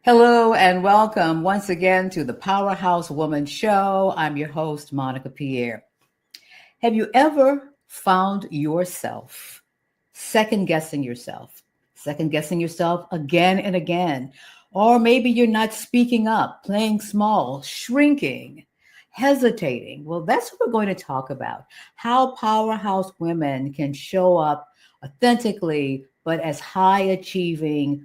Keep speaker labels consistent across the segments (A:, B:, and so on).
A: Hello and welcome once again to the Powerhouse Woman Show. I'm your host, Monica Pierre. Have you ever found yourself second guessing yourself again and again? Or maybe you're not speaking up, playing small, shrinking, hesitating. Well, that's what we're going to talk about. How powerhouse women can show up authentically, but as high achieving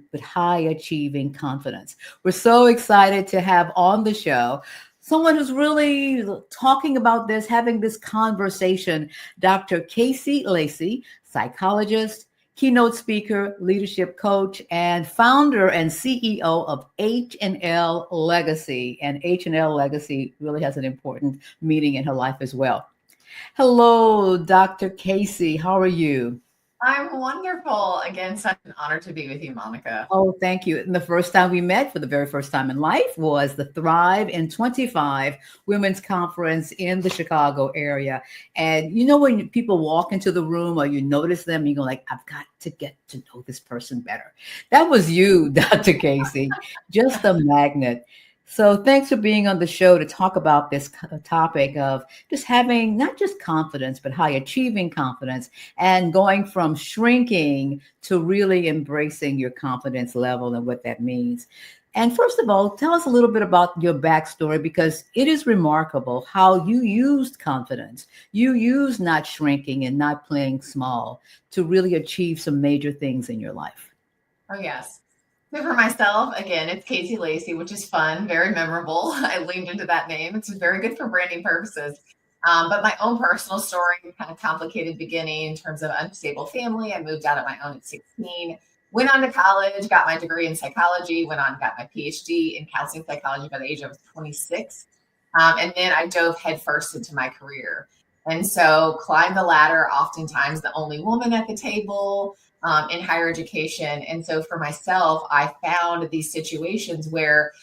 A: confidence. We're so excited to have on the show someone who's really talking about this, having this conversation, Dr. Casey Lacey, psychologist, keynote speaker, leadership coach, and founder and CEO of H&L Legacy. And H&L Legacy really has an important meaning in her life as well. Hello, Dr. Casey. How are you?
B: I'm wonderful. Again, such an honor to be with you, Monica.
A: Oh, thank you. And the first time we met for the very first time in life was the Thrive in 25 Women's Conference in the Chicago area. And you know, when people walk into the room or you notice them, you go like, I've got to get to know this person better. That was you, Dr. Casey, just a magnet. So thanks for being on the show to talk about this topic of just having not just confidence, but high achieving confidence and going from shrinking to really embracing your confidence level and what that means. And first of all, tell us a little bit about your backstory because it is remarkable how you used confidence. You used not shrinking and not playing small to really achieve some major things in your life.
B: Oh, yes. So for myself, again, it's Casey Lacey, which is fun, very memorable. I leaned into that name. It's very good for branding purposes. But my own personal story, kind of complicated beginning in terms of unstable family. I moved out on my own at 16, went on to college, got my degree in psychology, went on, got my PhD in counseling psychology by the age of 26. And then I dove headfirst into my career. And so climbed the ladder, oftentimes the only woman at the table, in higher education. And so for myself, I found these situations where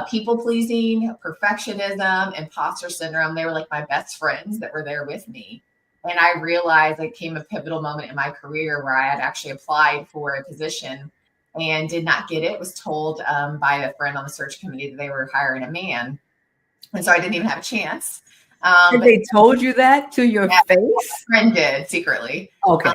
B: people pleasing, perfectionism, imposter syndrome, they were like my best friends that were there with me. And I realized it came a pivotal moment in my career where I had actually applied for a position and did not get it. Was told by a friend on the search committee that they were hiring a man. And so I didn't even have a chance.
A: Had
B: But
A: they told you that to your
B: yeah,
A: face?
B: my friend did secretly.
A: Okay.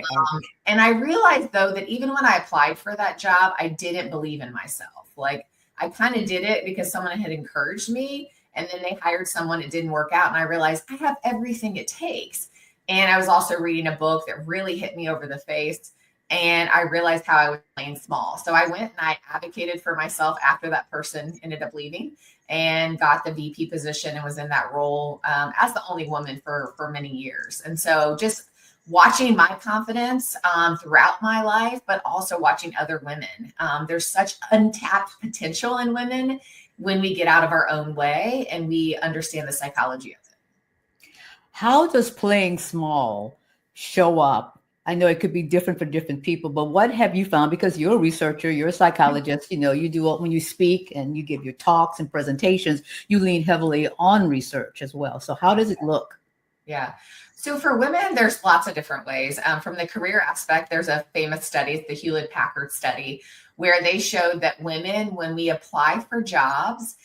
B: And I realized though that even when I applied for that job, I didn't believe in myself. Like I kind of did it because someone had encouraged me and then they hired someone, it didn't work out. And I realized I have everything it takes. And I was also reading a book that really hit me over the face. And I realized how I was playing small. So I went and I advocated for myself after that person ended up leaving and got the VP position and was in that role as the only woman for many years. And so just watching my confidence throughout my life, but also watching other women. There's such untapped potential in women when we get out of our own way and we understand the psychology of it.
A: How does playing small show up? I know it could be different for different people, but what have you found? Because you're a researcher, you're a psychologist, you know, you do when you speak and you give your talks and presentations, you lean heavily on research as well. So how does it look?
B: Yeah. So for women, there's lots of different ways. From the career aspect, there's a famous study, the Hewlett-Packard study, where they showed that women, when we apply for jobs,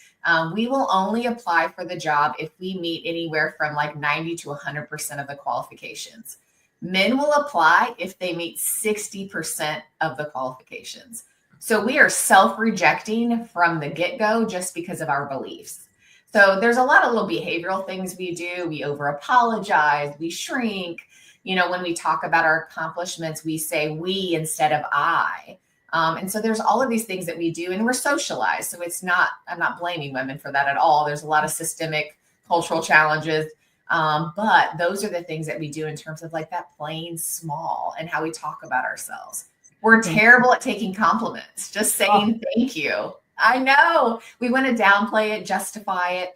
B: we will only apply for the job if we meet anywhere from like 90 to 100% of the qualifications. Men will apply if they meet 60% of the qualifications. So we are self-rejecting from the get-go just because of our beliefs. So there's a lot of little behavioral things we do. We over apologize, we shrink. You know, when we talk about our accomplishments, we say we instead of I. And so there's all of these things that we do and we're socialized. So it's not, I'm not blaming women for that at all. There's a lot of systemic cultural challenges. But those are the things that we do in terms of like that playing small and how we talk about ourselves. We're terrible at taking compliments, just saying thank you. I know we want to downplay it, justify it.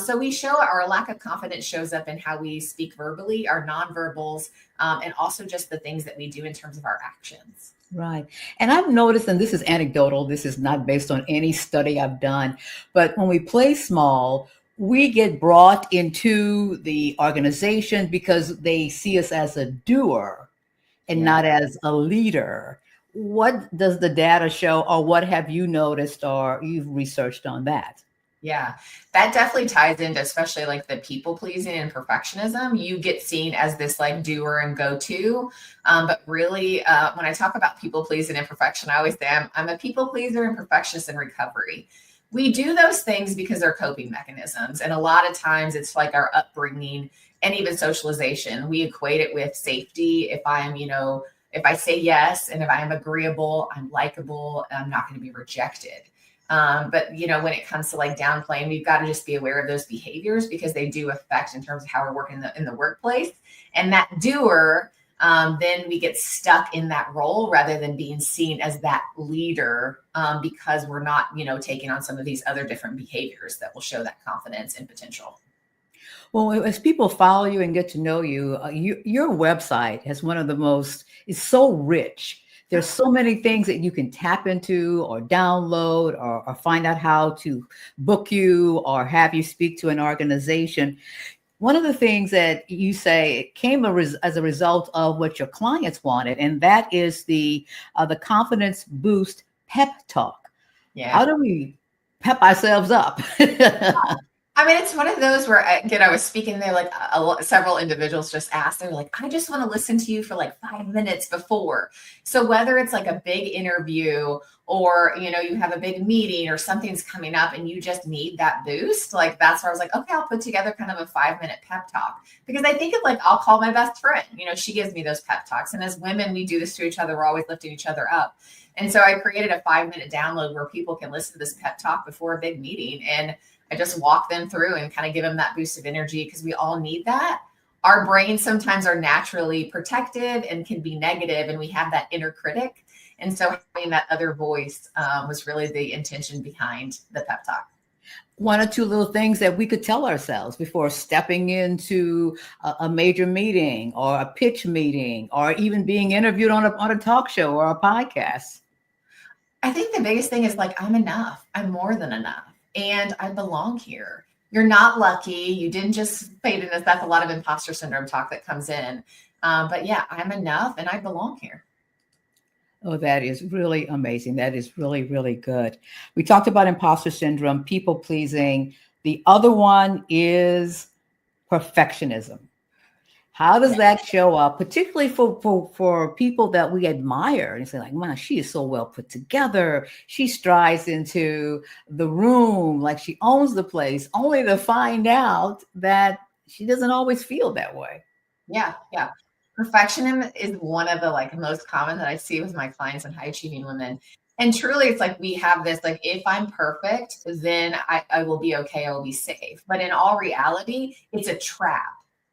B: So we show our lack of confidence shows up in how we speak verbally, our nonverbals, and also just the things that we do in terms of our actions.
A: Right. And I've noticed, and this is anecdotal, this is not based on any study I've done, but when we play small, we get brought into the organization because they see us as a doer and not as a leader. What does the data show, or what have you noticed or you've researched on that?
B: Yeah, that definitely ties into especially like the people pleasing and perfectionism. You get seen as this like doer and go to. But really, when I talk about people pleasing and perfection, I always say I'm a people pleaser and perfectionist in recovery. We do those things because they're coping mechanisms. And a lot of times it's like our upbringing and even socialization. We equate it with safety. If I am, if I say yes and if I am agreeable, I'm likable, and I'm not going to be rejected. But when it comes to like downplaying, we've got to just be aware of those behaviors because they do affect in terms of how we're working in the workplace. And that doer, then we get stuck in that role rather than being seen as that leader, because we're not, taking on some of these other different behaviors that will show that confidence and potential.
A: Well, as people follow you and get to know you, your website has one of the most, it's so rich. There's so many things that you can tap into or download or find out how to book you or have you speak to an organization. One of the things that you say came as a result of what your clients wanted, and that is the confidence boost pep talk.
B: Yeah.
A: How do we pep ourselves up?
B: I mean, it's one of those where, again, I was speaking there, like several individuals just asked, they're like, I just want to listen to you for like 5 minutes before. So whether it's like a big interview or, you have a big meeting or something's coming up and you just need that boost, like that's where I was like, okay, I'll put together kind of a 5-minute pep talk, because I think of like, I'll call my best friend, she gives me those pep talks. And as women, we do this to each other. We're always lifting each other up. And so I created a 5-minute download where people can listen to this pep talk before a big meeting. And I just walk them through and kind of give them that boost of energy, because we all need that. Our brains sometimes are naturally protective and can be negative, and we have that inner critic. And so having that other voice was really the intention behind the pep talk.
A: One or two little things that we could tell ourselves before stepping into a major meeting or a pitch meeting or even being interviewed on a talk show or a podcast.
B: I think the biggest thing is like, I'm enough. I'm more than enough. And I belong here. You're not lucky. You didn't just fade in. That's a lot of imposter syndrome talk that comes in. But yeah, I'm enough and I belong here.
A: Oh, that is really amazing. That is really, really good. We talked about imposter syndrome, people pleasing. The other one is perfectionism. How does that show up, particularly for people that we admire and say, like, man, she is so well put together. She strides into the room like she owns the place, only to find out that she doesn't always feel that way.
B: Yeah, yeah. Perfectionism is one of the like most common that I see with my clients and high achieving women. And truly, it's like we have this like, if I'm perfect, then I will be okay. I will be safe. But in all reality, it's a trap,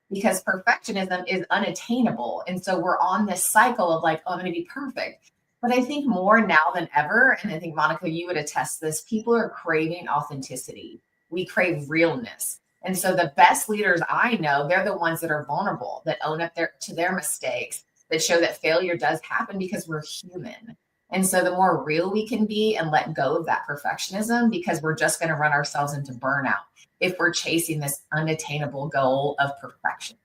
B: because perfectionism is unattainable. And so we're on this cycle of like, oh, I'm going to be perfect. But I think more now than ever, and I think Monica, you would attest this, people are craving authenticity. We crave realness. And so the best leaders I know, they're the ones that are vulnerable, that own up to their mistakes, that show that failure does happen because we're human. And so the more real we can be and let go of that perfectionism, because we're just going to run ourselves into burnout if we're chasing this unattainable goal of perfection.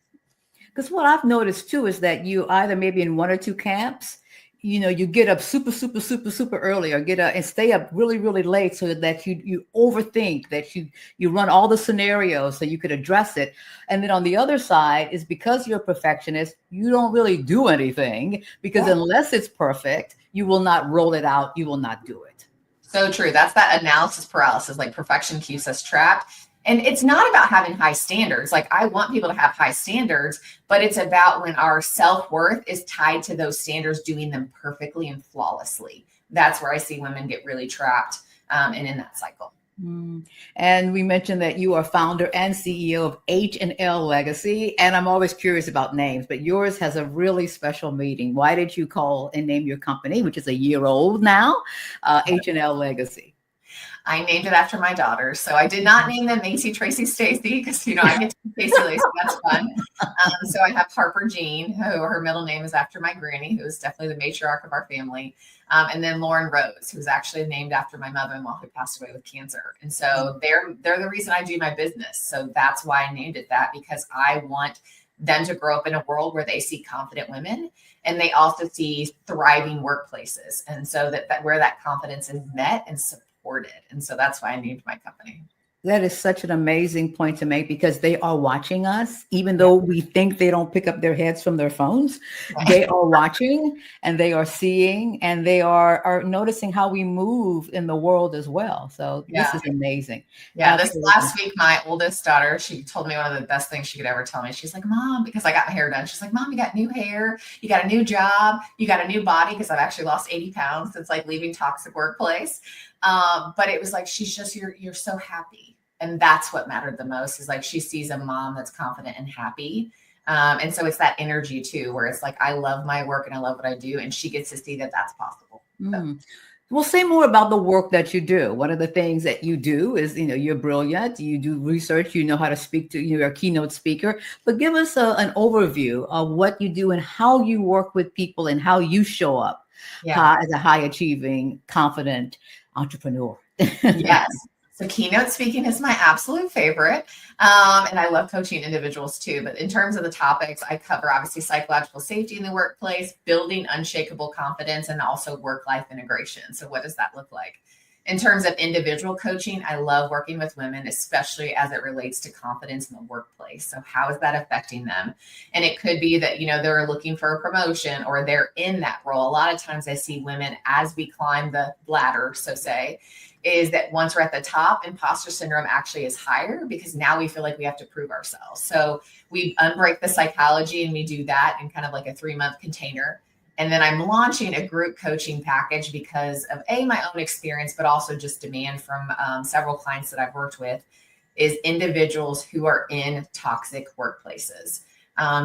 A: Because what I've noticed too is that you either maybe in one or two camps, you get up super early or get up and stay up really, really late so that you overthink, that you run all the scenarios so you could address it. And then on the other side is because you're a perfectionist, you don't really do anything, because unless it's perfect, you will not roll it out. You will not do it.
B: So true. That's that analysis paralysis, like perfection keeps us trapped. And it's not about having high standards. Like, I want people to have high standards, but it's about when our self-worth is tied to those standards, doing them perfectly and flawlessly. That's where I see women get really trapped and in that cycle.
A: And we mentioned that you are founder and CEO of H&L Legacy. And I'm always curious about names, but yours has a really special meaning. Why did you call and name your company, which is a year old now, H&L Legacy?
B: I named it after my daughters. So I did not name them Macy, Tracy, Stacy, because, I get to be Stacy Lacey. That's fun. So I have Harper Jean, who her middle name is after my granny, who is definitely the matriarch of our family. And then Lauren Rose, who's actually named after my mother-in-law, who passed away with cancer. And so they're the reason I do my business. So that's why I named it that, because I want them to grow up in a world where they see confident women, and they also see thriving workplaces. And so that where that confidence is met and supported. And so that's why I named my company.
A: That is such an amazing point to make because they are watching us, even
B: Yeah.
A: though we think they don't pick up their heads from their phones. They are watching and they are seeing and they are noticing how we move in the world as well. So this
B: Yeah.
A: is amazing.
B: Yeah, this
A: Absolutely.
B: last week, my oldest daughter, she told me one of the best things she could ever tell me. She's like, Mom, because I got my hair done. She's like, Mom, you got new hair, you got a new job, you got a new body, because I've actually lost 80 pounds since like leaving toxic workplace. But it was like, she's just, you're so happy. And that's what mattered the most, is like she sees a mom that's confident and happy. And so it's that energy too, where it's like, I love my work and I love what I do. And she gets to see that that's possible. So.
A: Mm. Well, say more about the work that you do. One of the things that you do is, you're brilliant. You do research. You know how to speak to. You're a keynote speaker. But give us an overview of what you do and how you work with people and how you show up as a high achieving, confident entrepreneur.
B: Yes. So keynote speaking is my absolute favorite. And I love coaching individuals too. But in terms of the topics, I cover obviously psychological safety in the workplace, building unshakable confidence, and also work-life integration. So what does that look like? In terms of individual coaching, I love working with women, especially as it relates to confidence in the workplace. So how is that affecting them? And it could be that, they're looking for a promotion or they're in that role. A lot of times I see women as we climb the ladder, so say, is that once we're at the top, imposter syndrome actually is higher because now we feel like we have to prove ourselves. So we unbreak the psychology and we do that in kind of like a 3-month container. And then I'm launching a group coaching package because of my own experience, but also just demand from several clients that I've worked with, is individuals who are in toxic workplaces.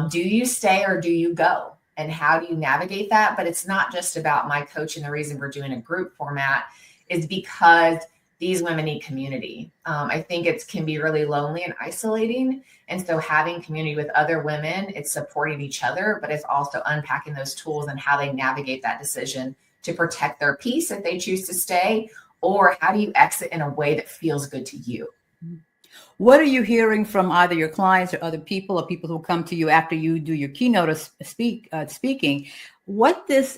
B: Do you stay or do you go? And how do you navigate that? But it's not just about my coach, and the reason we're doing a group format is because these women need community. I think it can be really lonely and isolating. And so having community with other women, it's supporting each other, but it's also unpacking those tools and how they navigate that decision to protect their peace if they choose to stay, or how do you exit in a way that feels good to you?
A: What are you hearing from either your clients or other people or people who come to you after you do your keynote speaking?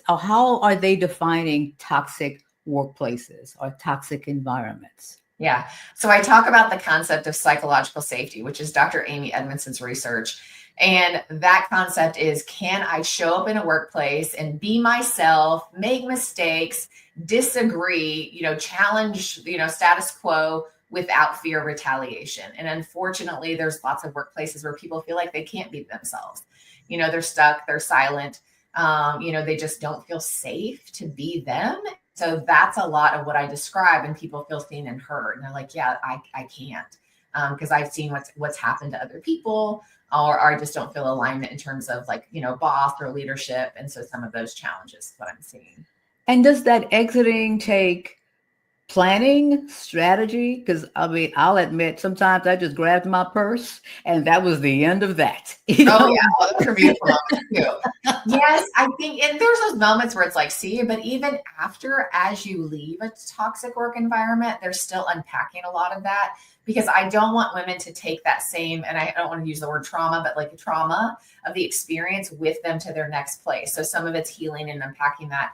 A: How are they defining toxic workplaces or toxic environments?
B: Yeah. So I talk about the concept of psychological safety, which is Dr. Amy Edmondson's research. And that concept is, can I show up in a workplace and be myself, make mistakes, disagree, challenge, status quo without fear of retaliation? And unfortunately, there's lots of workplaces where people feel like they can't be themselves. They're stuck, they're silent. They just don't feel safe to be them. So that's a lot of what I describe, and people feel seen and heard. And they're like, yeah, I can't, because I've seen what's happened to other people, or I just don't feel alignment in terms of boss or leadership. And so some of those challenges is what I'm seeing.
A: And does that exiting take planning, strategy? Because I'll admit, sometimes I just grabbed my purse and that was the end of that.
B: Oh yeah, those are beautiful moments too. Yes, I think, and there's those moments where it's like, see you, but even after, as you leave a toxic work environment, they're still unpacking a lot of that, because I don't want women to take that same, and I don't want to use the word trauma, but like the trauma of the experience with them to their next place. So some of it's healing and unpacking that.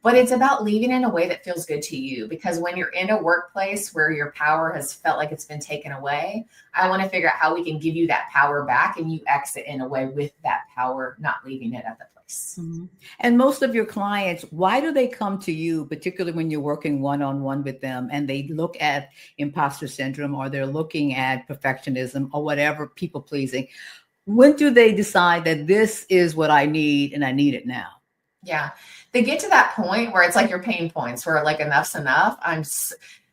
B: But it's about leaving in a way that feels good to you, because when you're in a workplace where your power has felt like it's been taken away, I want to figure out how we can give you that power back and you exit in a way with that power, not leaving it at the place.
A: Mm-hmm. And most of your clients, why do they come to you, particularly when you're working one-on-one with them and they look at imposter syndrome or they're looking at perfectionism or whatever, people pleasing? When do they decide that this is what I need and I need it now?
B: Yeah, they get to that point where it's like your pain points where like enough's enough.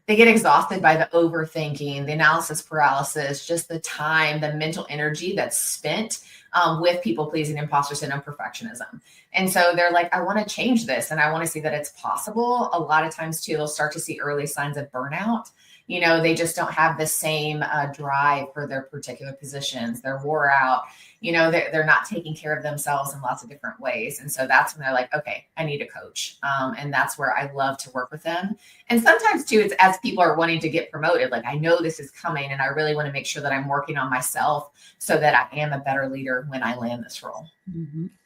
B: They get exhausted by the overthinking, the analysis paralysis, just the time, the mental energy that's spent with people pleasing, imposter syndrome, perfectionism. And so they're like, I want to change this and I want to see that it's possible. A lot of times too, they'll start to see early signs of burnout. They just don't have the same drive for their particular positions. They're wore out. They're not taking care of themselves in lots of different ways. And so that's when they're like, okay, I need a coach. And that's where I love to work with them. And sometimes too, it's as people are wanting to get promoted, like I know this is coming and I really want to make sure that I'm working on myself so that I am a better leader career when I land this role.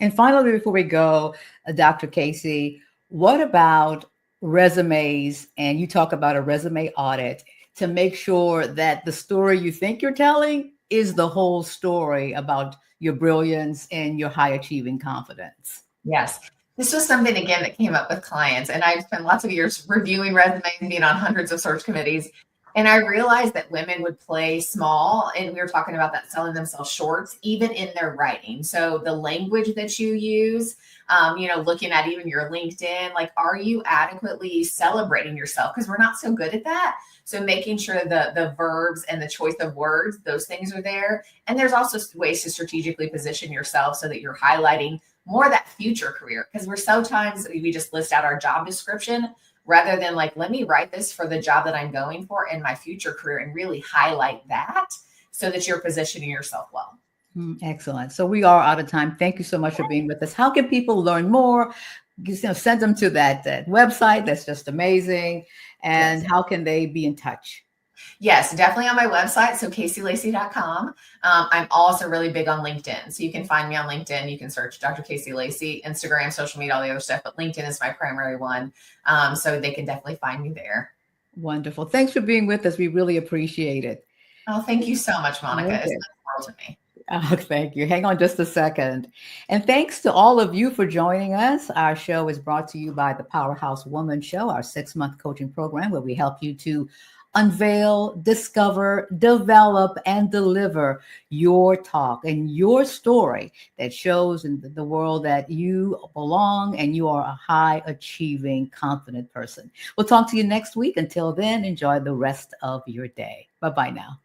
A: And finally, before we go, Dr. Casey, what about resumes? And you talk about a resume audit to make sure that the story you think you're telling is the whole story about your brilliance and your high achieving confidence.
B: Yes. This was something, again, that came up with clients. And I've spent lots of years reviewing resumes, being on hundreds of search committees. And I realized that women would play small. And we were talking about that selling themselves shorts, even in their writing. So the language that you use, looking at even your LinkedIn, like, are you adequately celebrating yourself? Because we're not so good at that. So making sure the verbs and the choice of words, those things are there. And there's also ways to strategically position yourself so that you're highlighting more that future career, because we're sometimes we just list out our job description rather than like, let me write this for the job that I'm going for in my future career and really highlight that so that you're positioning yourself well.
A: Excellent. So we are out of time. Thank you so much for being with us. How can people learn more? Send them to that website. That's just amazing. And how can they be in touch?
B: Yes, definitely on my website. So CaseyLacey.com. I'm also really big on LinkedIn. So you can find me on LinkedIn. You can search Dr. Casey Lacey, Instagram, social media, all the other stuff, but LinkedIn is my primary one. So they can definitely find me there.
A: Wonderful. Thanks for being with us. We really appreciate it.
B: Oh, thank you so much, Monica. It's meant the world to me.
A: Oh, thank you. Hang on just a second. And thanks to all of you for joining us. Our show is brought to you by the Powerhouse Woman Show, our 6-month coaching program where we help you to unveil, discover, develop, and deliver your talk and your story that shows in the world that you belong and you are a high achieving, confident person. We'll talk to you next week. Until then, enjoy the rest of your day. Bye-bye now.